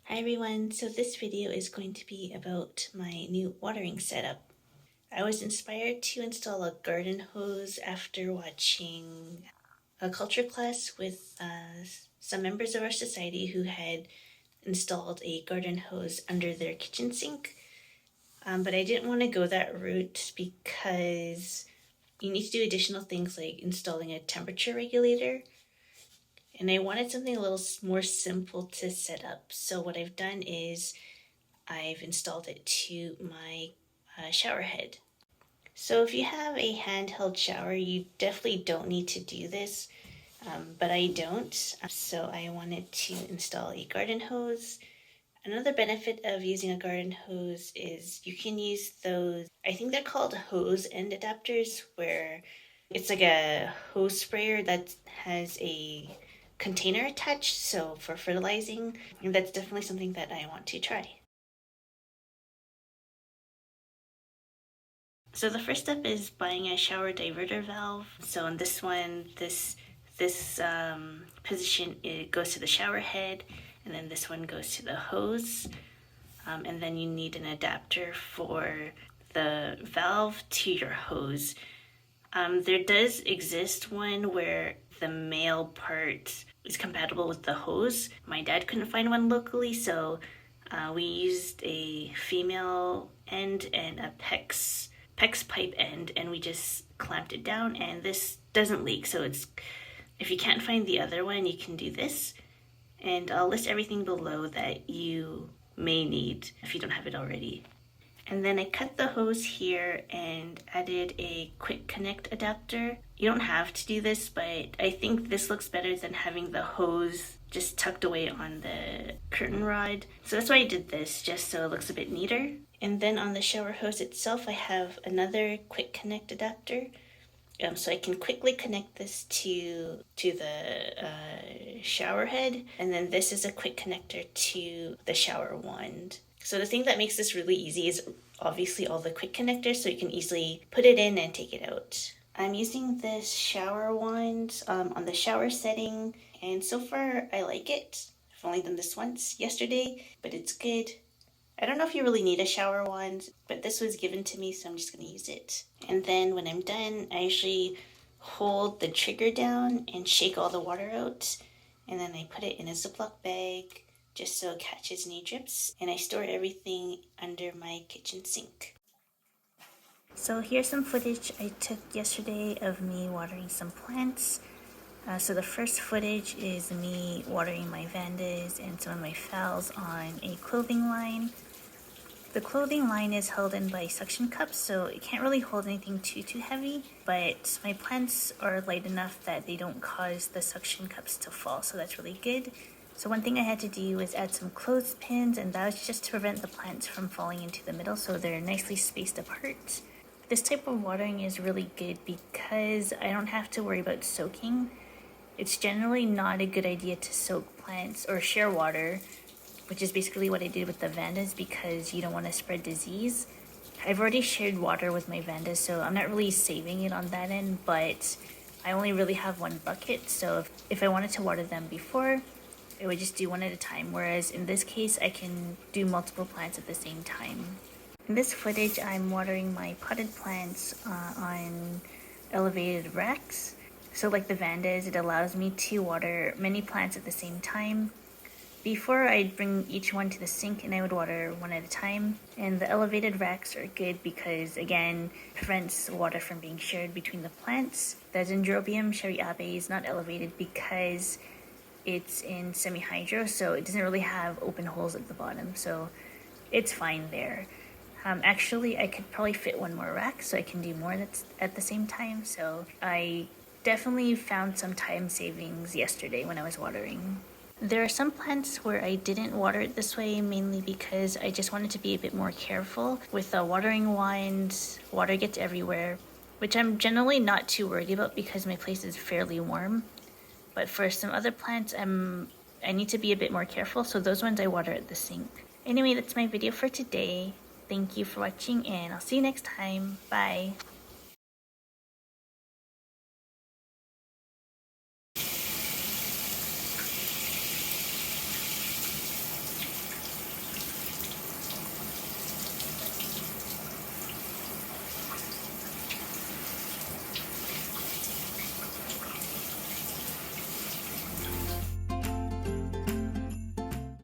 Hi everyone, so this video is going to be about my new watering setup. I was inspired to install a garden hose after watching a culture class with some members of our society who had installed a garden hose under their kitchen sink. But I didn't want to go that route because you need to do additional things like installing a temperature regulator. And I wanted something a little more simple to set up. So what I've done is I've installed it to my shower head. So if you have a handheld shower, you definitely don't need to do this, but I don't. So I wanted to install a garden hose. Another benefit of using a garden hose is you can use those, I think they're called hose end adapters, where it's like a hose sprayer that has a container attached, so for fertilizing. And that's definitely something that I want to try. So the first step is buying a shower diverter valve. So on this one, this position, it goes to the shower head, and then this one goes to the hose. And then you need an adapter for the valve to your hose. There does exist one where the male part is compatible with the hose. My dad couldn't find one locally, so we used a female end and a PEX pipe end, and we just clamped it down, and this doesn't leak. So it's, if you can't find the other one, you can do this, and I'll list everything below that you may need if you don't have it already. And then I cut the hose here and added a quick connect adapter. You don't have to do this, but I think this looks better than having the hose just tucked away on the curtain rod. So that's why I did this, just so it looks a bit neater. And then on the shower hose itself, I have another quick connect adapter. So I can quickly connect this to the shower head. And then this is a quick connector to the shower wand. So the thing that makes this really easy is obviously all the quick connectors, so you can easily put it in and take it out. I'm using this shower wand on the shower setting, and so far I like it. I've only done this once yesterday, but it's good. I don't know if you really need a shower wand, but this was given to me, so I'm just going to use it. And then when I'm done, I usually hold the trigger down and shake all the water out, and then I put it in a Ziploc bag just so it catches any drips, and I store everything under my kitchen sink. So here's some footage I took yesterday of me watering some plants. So the first footage is me watering my vandas and some of my phals on a clothing line. The clothing line is held in by suction cups, so it can't really hold anything too heavy, but my plants are light enough that they don't cause the suction cups to fall, so that's really good. So one thing I had to do was add some clothespins, and that was just to prevent the plants from falling into the middle, so they're nicely spaced apart. This type of watering is really good because I don't have to worry about soaking. It's generally not a good idea to soak plants or share water, which is basically what I did with the vandas, because you don't want to spread disease. I've already shared water with my vandas, so I'm not really saving it on that end, but I only really have one bucket, so if I wanted to water them before, I would just do one at a time, whereas in this case, I can do multiple plants at the same time. In this footage, I'm watering my potted plants on elevated racks. So like the vandas, it allows me to water many plants at the same time. Before, I'd bring each one to the sink and I would water one at a time. And the elevated racks are good because, again, prevents water from being shared between the plants. The Dendrobium shariabe is not elevated because it's in semi-hydro, so it doesn't really have open holes at the bottom, so it's fine there. Actually, I could probably fit one more rack, so I can do more that's at the same time, so I definitely found some time savings yesterday when I was watering. There are some plants where I didn't water it this way, mainly because I just wanted to be a bit more careful. With the watering wand, water gets everywhere, which I'm generally not too worried about because my place is fairly warm. But for some other plants, I need to be a bit more careful, so those ones I water at the sink. Anyway, that's my video for today. Thank you for watching, and I'll see you next time. Bye!